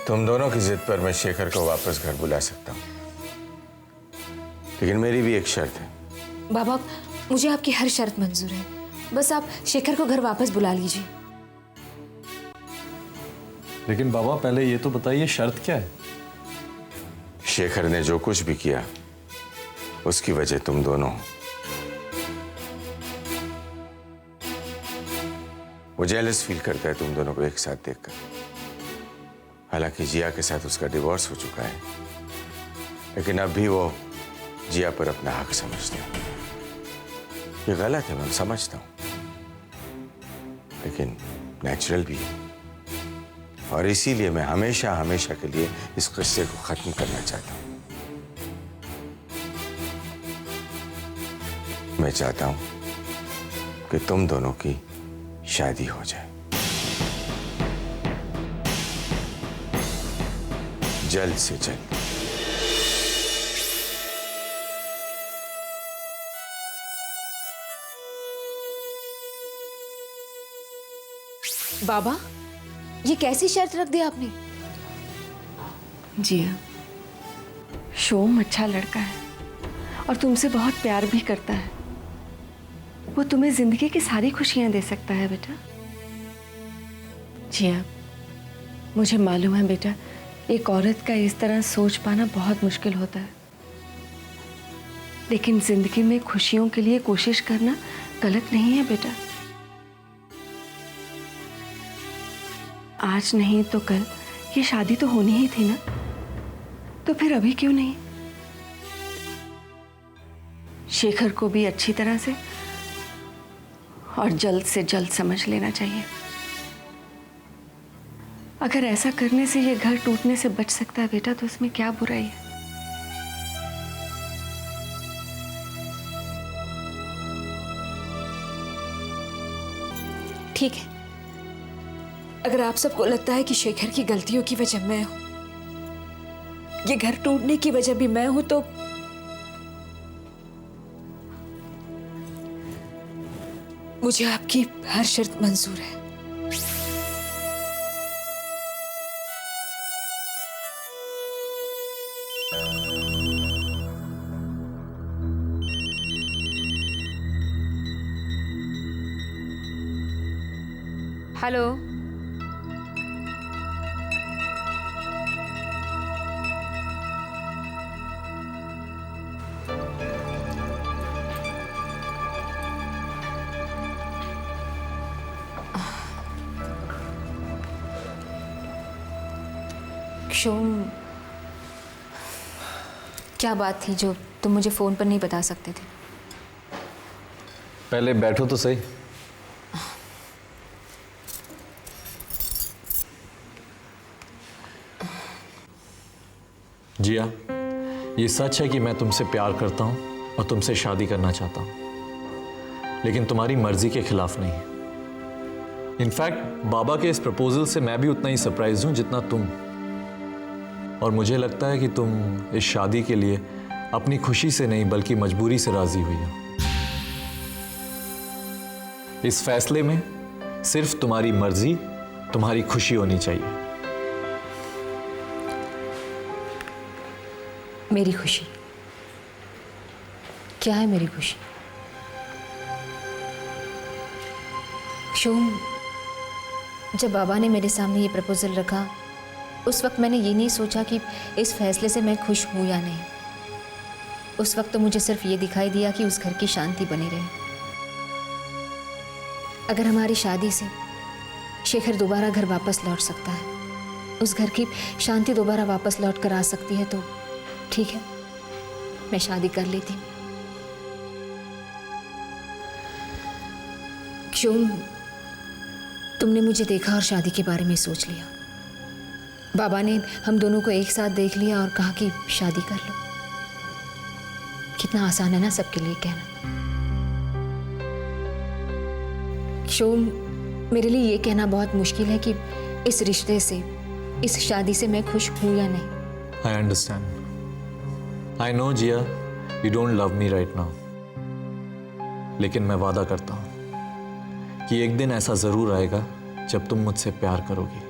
तुम दोनों की जिद पर मैं शेखर को वापस घर बुला सकता हूँ, लेकिन मेरी भी एक शर्त है। बाबा, मुझे आपकी हर शर्त मंजूर है, बस आप शेखर को घर वापस बुला लीजिए। लेकिन बाबा पहले ये तो बताइए शर्त क्या है? शेखर ने जो कुछ भी किया उसकी वजह तुम दोनों हो। वो जेलस फील करता है तुम दोनों को एक साथ देखकर। हालांकि जिया के साथ उसका डिवोर्स हो चुका है, लेकिन अब भी वो जिया पर अपना हक समझते हैं। ये गलत है, मैं समझता हूं, लेकिन नेचुरल भी है। और इसीलिए मैं हमेशा हमेशा के लिए इस किस्से को खत्म करना चाहता हूं। मैं चाहता हूं कि तुम दोनों की शादी हो जाए, जल्द से जल्द। बाबा, ये कैसी शर्त रख दी आपने? जी हाँ, शोम अच्छा लड़का है और तुमसे बहुत प्यार भी करता है। वो तुम्हें जिंदगी की सारी खुशियां दे सकता है बेटा। जी हाँ, मुझे मालूम है बेटा, एक औरत का इस तरह सोच पाना बहुत मुश्किल होता है, लेकिन जिंदगी में खुशियों के लिए कोशिश करना गलत नहीं है बेटा। आज नहीं तो कल ये शादी तो होनी ही थी ना, तो फिर अभी क्यों नहीं? शेखर को भी अच्छी तरह से और जल्द से जल्द समझ लेना चाहिए। अगर ऐसा करने से ये घर टूटने से बच सकता है बेटा, तो इसमें क्या बुराई है? ठीक है, अगर आप सबको लगता है कि शेखर की गलतियों की वजह मैं हूं, ये घर टूटने की वजह भी मैं हूं, तो मुझे आपकी हर शर्त मंजूर है। हेलो, शोम, क्या बात थी जो तुम मुझे फोन पर नहीं बता सकते थे? पहले बैठो तो सही। जिया, ये सच है कि मैं तुमसे प्यार करता हूं और तुमसे शादी करना चाहता हूं, लेकिन तुम्हारी मर्जी के खिलाफ नहीं। इनफैक्ट बाबा के इस प्रपोजल से मैं भी उतना ही सरप्राइज हूं जितना तुम। और मुझे लगता है कि तुम इस शादी के लिए अपनी खुशी से नहीं बल्कि मजबूरी से राजी हुई हो। इस फैसले में सिर्फ तुम्हारी मर्जी, तुम्हारी खुशी होनी चाहिए। मेरी खुशी क्या है? मेरी खुशी शोम, जब बाबा ने मेरे सामने ये प्रपोजल रखा, उस वक्त मैंने ये नहीं सोचा कि इस फैसले से मैं खुश हूं या नहीं। उस वक्त तो मुझे सिर्फ ये दिखाई दिया कि उस घर की शांति बनी रहे। अगर हमारी शादी से शेखर दोबारा घर वापस लौट सकता है, उस घर की शांति दोबारा वापस लौट कर आ सकती है, तो ठीक है, मैं शादी कर लेती हूँ। शोम, तुमने मुझे देखा और शादी के बारे में सोच लिया। बाबा ने हम दोनों को एक साथ देख लिया और कहा कि शादी कर लो। कितना आसान है ना सबके लिए कहना। शोम, मेरे लिए ये कहना बहुत मुश्किल है कि इस रिश्ते से, इस शादी से मैं खुश हूं या नहीं। I understand. I know Jiya, you don't love me right now, लेकिन मैं वादा करता हूं कि एक दिन ऐसा जरूर आएगा जब तुम मुझसे प्यार करोगी।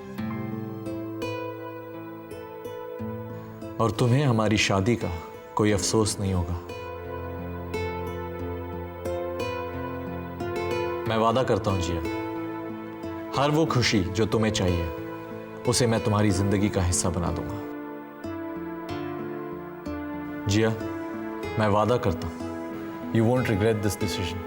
और तुम्हें हमारी शादी का कोई अफसोस नहीं होगा। मैं वादा करता हूं जिया, हर वो खुशी जो तुम्हें चाहिए उसे मैं तुम्हारी जिंदगी का हिस्सा बना दूंगा। जिया, मैं वादा करता हूं, you won't regret this decision.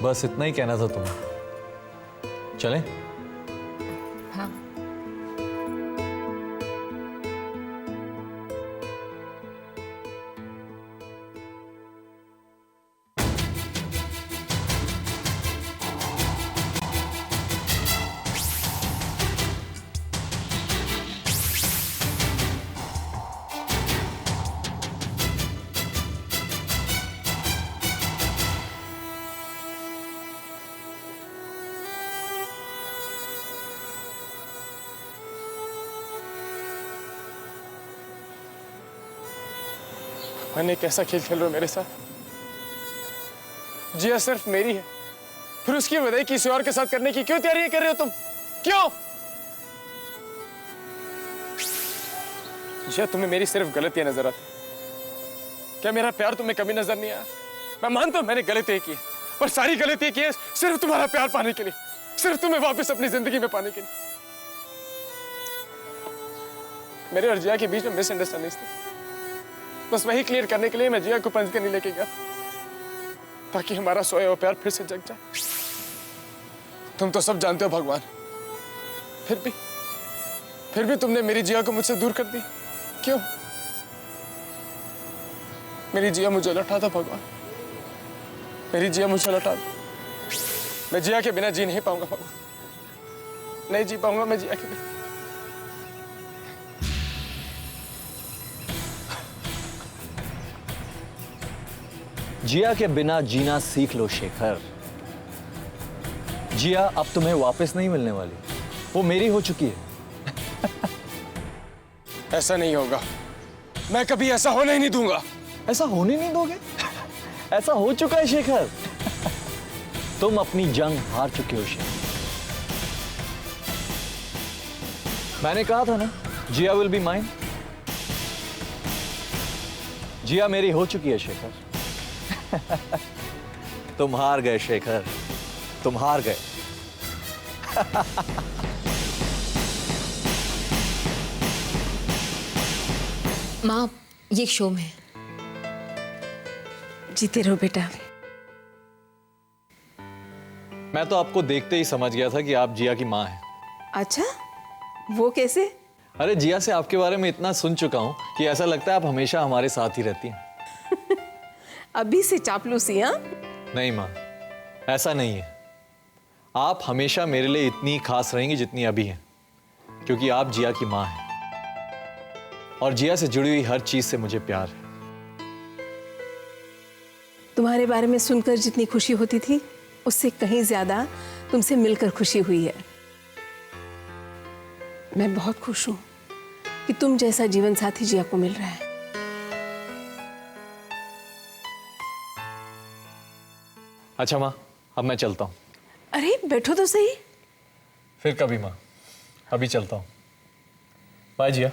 बस इतना ही कहना था तुम्हें। चलें? हाँ। मैंने कैसा खेल खेल रहे हो मेरे साथ? जिया सिर्फ मेरी है, फिर उसकी बधाई किसी और के साथ करने की क्यों तैयारी कर रहे हो तुम? क्यों? जिया, तुम्हें मेरी सिर्फ गलतियां नजर आती? क्या मेरा प्यार तुम्हें कभी नजर नहीं आया? मैं मानता हूं मैंने गलतियां की, पर सारी गलतियां की है सिर्फ तुम्हारा प्यार पाने के लिए, सिर्फ तुम्हें वापस अपनी जिंदगी में पाने के लिए। मेरे और जिया के बीच में मिसअंडरस्टैंडिंग्स थी, बस वही क्लियर करने के लिए मैं जिया को पंचगनी लेके गया, ताकि हमारा सोया हुआ प्यार फिर से जग जाए। तुम तो सब जानते हो भगवान, फिर भी तुमने मेरी जिया को मुझसे दूर कर दी। क्यों? मेरी जिया मुझे लौटा दो भगवान, मेरी जिया मुझे लौटा दो। मैं जिया के बिना जी नहीं पाऊंगा भगवान, नहीं जी पाऊंगा मैं जिया के बिना। जिया के बिना जीना सीख लो शेखर। जिया अब तुम्हें वापस नहीं मिलने वाली, वो मेरी हो चुकी है। ऐसा नहीं होगा, मैं कभी ऐसा होने ही नहीं दूंगा। ऐसा होने नहीं दोगे? ऐसा हो चुका है शेखर। तुम अपनी जंग हार चुके हो शेखर। मैंने कहा था ना, जिया विल बी माइन। जिया मेरी हो चुकी है शेखर। तुम हार गए शेखर, तुम हार गए। माँ, ये शो में जीते रहो बेटा। मैं तो आपको देखते ही समझ गया था कि आप जिया की माँ हैं। अच्छा, वो कैसे? अरे जिया से आपके बारे में इतना सुन चुका हूं कि ऐसा लगता है आप हमेशा हमारे साथ ही रहती हैं। अभी से चापलूसी? हाँ, नहीं माँ, ऐसा नहीं है। आप हमेशा मेरे लिए इतनी खास रहेंगी जितनी अभी हैं, क्योंकि आप जिया की माँ हैं और जिया से जुड़ी हुई हर चीज से मुझे प्यार है। तुम्हारे बारे में सुनकर जितनी खुशी होती थी, उससे कहीं ज्यादा तुमसे मिलकर खुशी हुई है। मैं बहुत खुश हूं कि तुम जैसा जीवन साथी जिया को मिल रहा है। अच्छा माँ, अब मैं चलता हूँ। अरे बैठो तो सही। फिर कभी माँ, अभी चलता हूँ। बाय जिया।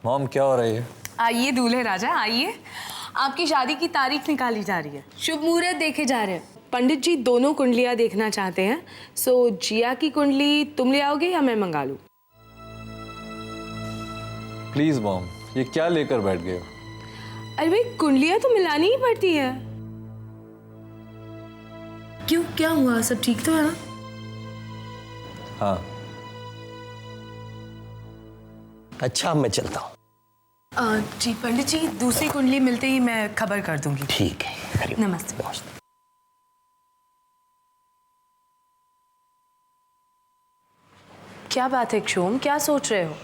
मॉम, क्या हो रही है? आइए दूल्हे राजा, आइए। आपकी शादी की तारीख निकाली जा रही है, शुभ मुहूर्त देखे जा रहे हैं। पंडित जी दोनों कुंडलियां देखना चाहते हैं। सो जिया की कुंडली तुम ले आओगे या मैं मंगा लूं? प्लीज मॉम, ये क्या लेकर बैठ गए हो? अरे भाई, कुंडलियां तो मिलानी ही पड़ती है। क्यों, क्या हुआ? सब ठीक तो है ना? हाँ। अच्छा, मैं चलता हूँ। जी पंडित जी, दूसरी कुंडली मिलते ही मैं खबर कर दूंगी। ठीक है, करिए। नमस्ते। क्या बात है क्षोम, क्या सोच रहे हो?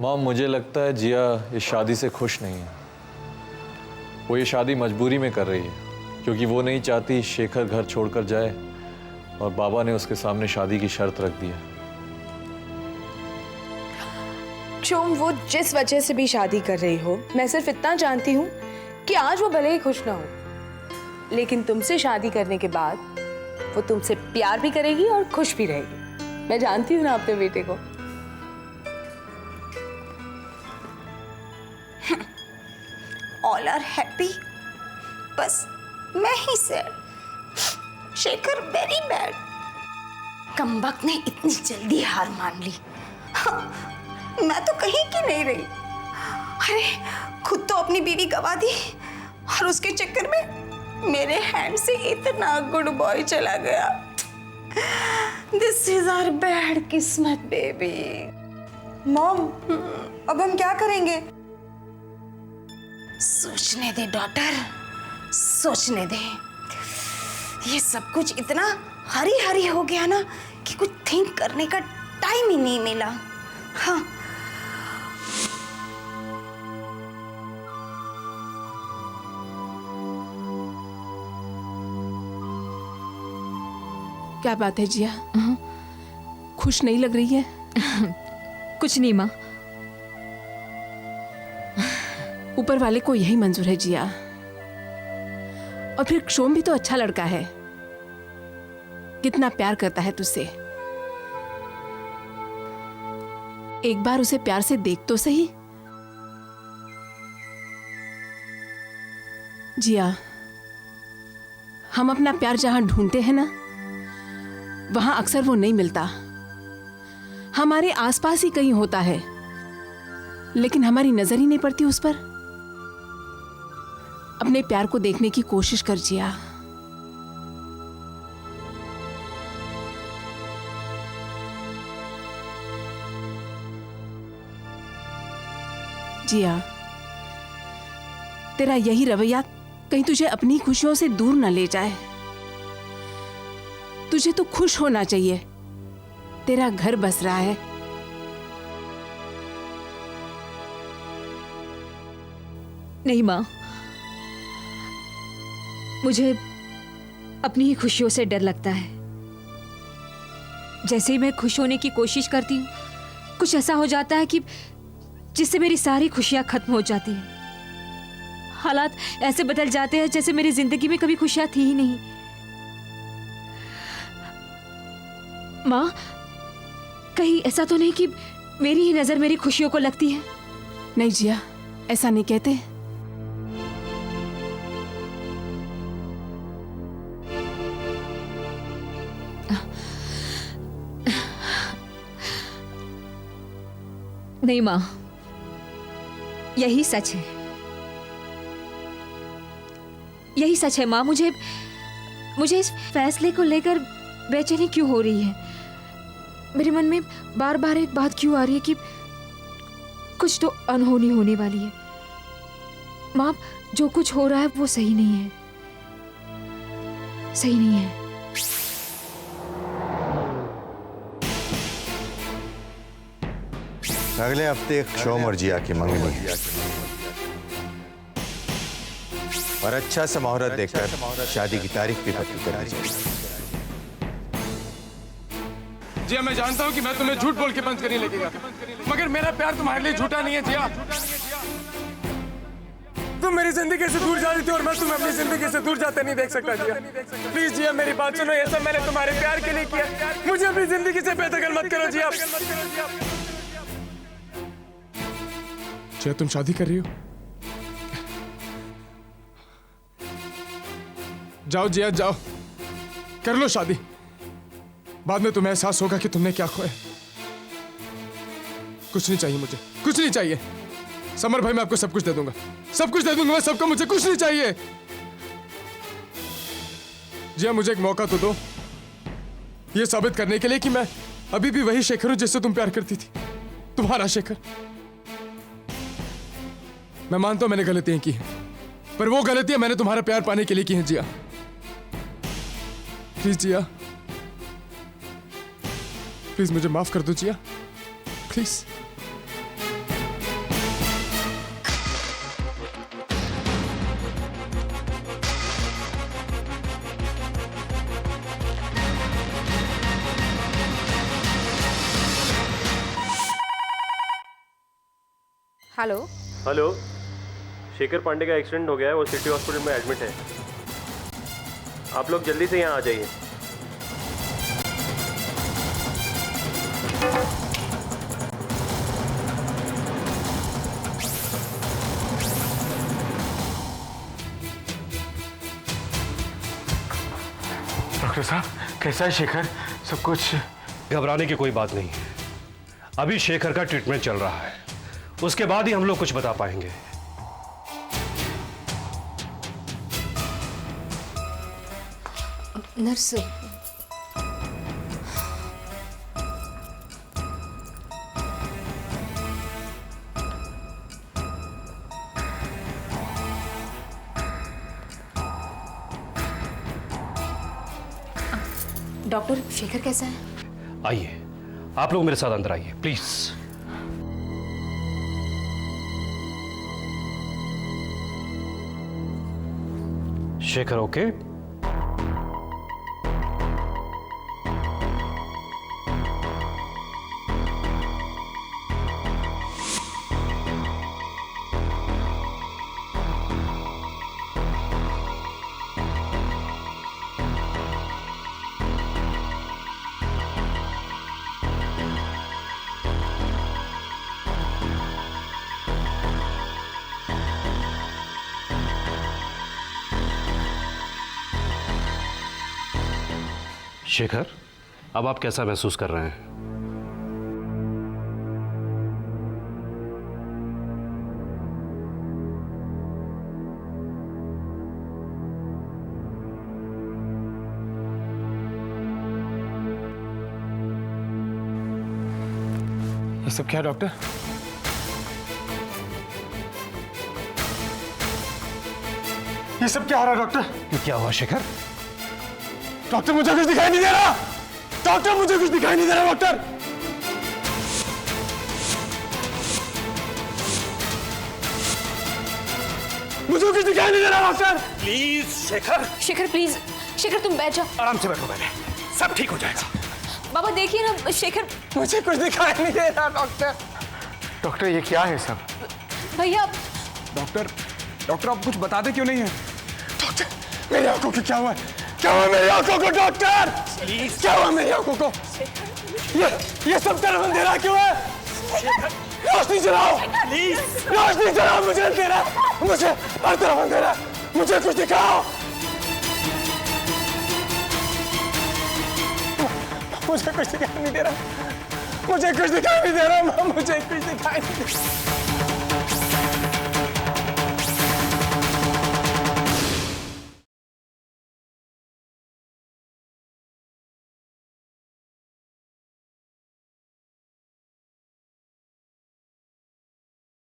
मॉम, मुझे लगता है जिया इस शादी से खुश नहीं है। वो ये शादी मजबूरी में कर रही है क्योंकि वो नहीं चाहती शेखर घर छोड़कर जाए और बाबा ने उसके सामने शादी की शर्त रख दी है। क्षोम, वो जिस वजह से भी शादी कर रही हो, मैं सिर्फ इतना जानती हूँ कि आज वो भले ही खुश ना हो, लेकिन तुमसे शादी करने के बाद वो तुमसे प्यार भी करेगी और खुश भी रहेगी। मैं जानती हूँ ना अपने बेटे को। ऑल आर हैप्पी, बस मैं ही सैड। Shekhar very bad. कमबख्त ने इतनी जल्दी हार मान ली। हाँ, मैं तो कहीं की नहीं रही। अरे खुद तो अपनी बीवी गवा दी और उसके चक्कर में मेरे हैंड से इतना गुड बॉय चला गया। दिस इज आवर बैड किस्मत बेबी। मॉम, अब हम क्या करेंगे? सोचने दे डॉटर, सोचने दे। ये सब कुछ इतना हरी हरी हो गया ना कि कुछ थिंक करने का टाइम ही नहीं मिला। हाँ, क्या बात है जिया? खुश नहीं लग रही है? कुछ नहीं माँ। ऊपर वाले को यही मंजूर है जिया। और फिर क्षोम भी तो अच्छा लड़का है, कितना प्यार करता है तुझसे। एक बार उसे प्यार से देख तो सही। जिया, हम अपना प्यार जहां ढूंढते हैं ना, वहां अक्सर वो नहीं मिलता। हमारे आसपास ही कहीं होता है, लेकिन हमारी नजर ही नहीं पड़ती उस पर। अपने प्यार को देखने की कोशिश कर जिया। जिया, तेरा यही रवैया कहीं तुझे अपनी खुशियों से दूर न ले जाए। तुझे तो खुश होना चाहिए, तेरा घर बस रहा है। नहीं माँ, मुझे अपनी ही खुशियों से डर लगता है। जैसे ही मैं खुश होने की कोशिश करती हूँ, कुछ ऐसा हो जाता है कि जिससे मेरी सारी खुशियां खत्म हो जाती हैं। हालात ऐसे बदल जाते हैं जैसे मेरी जिंदगी में कभी खुशियां थी ही नहीं। माँ, कहीं ऐसा तो नहीं कि मेरी ही नजर मेरी खुशियों को लगती है? नहीं जिया, ऐसा नहीं कहते। नहीं माँ, यही सच है। यही सच है माँ। मुझे इस फैसले को लेकर बेचैनी क्यों हो रही है? मेरे मन में बार बार एक बात क्यों आ रही है कि कुछ तो अनहोनी होने वाली है। माँ, जो कुछ हो रहा है वो सही नहीं है, सही नहीं है। अगले हफ्ते क्षोम और जिया की मंगनी है और अच्छा सा मुहूर्त देखकर शादी की तारीख भी पक्की कर दी जाएगी। जिया, मैं जानता हूँ कि मैं तुम्हें झूठ बोल के पंचकर्णी लेके गया था, मगर मेरा प्यार तुम्हारे लिए झूठा नहीं है जिया। तुम मेरी जिंदगी से दूर जा रही थी और मैं तुम्हें अपनी जिंदगी से दूर जाते नहीं देख सकता जिया। प्लीज जिया, मेरी बात सुनो। ये सब मैंने तुम्हारे प्यार के लिए किया। मुझे अपनी जिंदगी से बेदखल मत करो जिया। जिया, तुम शादी कर रही हो? जाओ जिया, जाओ, कर लो शादी। बाद में तुम्हें एहसास होगा कि तुमने क्या खोया। कुछ नहीं चाहिए मुझे, कुछ नहीं चाहिए। समर भाई, मैं आपको सब कुछ दे दूंगा, सब कुछ दे दूंगा मैं सबको। मुझे कुछ नहीं चाहिए। जिया, मुझे एक मौका तो दो, ये साबित करने के लिए कि मैं अभी भी वही शेखर हूं जिससे तुम प्यार करती थी। तुम्हारा शेखर। मैं मानता हूं मैंने गलतियां की हैं, पर वो गलतियां मैंने तुम्हारा प्यार पाने के लिए की हैं जिया। प्लीज जिया, प्लीज मुझे माफ कर दो Jiya, please. Hello. Hello, Shekhar Pandey का एक्सीडेंट हो गया है, वो सिटी हॉस्पिटल में एडमिट है। आप लोग जल्दी से यहाँ आ जाइए। डॉक्टर साहब, कैसा है शेखर? सब कुछ? घबराने की कोई बात नहीं, अभी शेखर का ट्रीटमेंट चल रहा है, उसके बाद ही हम लोग कुछ बता पाएंगे। नर्स, डॉक्टर शेखर कैसा है? आइए, आप लोग मेरे साथ अंदर आइए प्लीज। शेखर ओके? शेखर, अब आप कैसा महसूस कर रहे हैं? ये सब क्या डॉक्टर? ये सब क्या हो रहा है डॉक्टर? क्या हुआ शेखर? डॉक्टर मुझे कुछ दिखाई नहीं दे रहा। डॉक्टर मुझे कुछ दिखाई नहीं दे रहा डॉक्टर। मुझे कुछ दिखाई नहीं दे रहा doctor. Please Shekhar. Shekhar please, Shekhar तुम बैठ जाओ। आराम से बैठो, पहले सब ठीक हो जाएगा। बाबा देखिए ना शेखर। मुझे कुछ दिखाई नहीं दे रहा डॉक्टर। डॉक्टर ये क्या है सब? भैया। डॉक्टर, डॉक्टर आप कुछ बताते क्यों नहीं है? डॉक्टर मेरी आंखों को क्या हुआ? क्या हुआ मेरी आंखों को डॉक्टर? प्लीज क्या हुआ मेरी आंखों को? ये सब तरफ अंधेरा क्यों है? रोशनी जलाओ प्लीज, रोशनी जलाओ, मुझे अंधेरा, मुझे हर तरफ अंधेरा, मुझे कुछ दिखाओ। मुझे कुछ दिखाई नहीं दे रहा, मुझे कुछ दिखाई नहीं दे रहा, मुझे कुछ दिखाई नहीं दे रहा।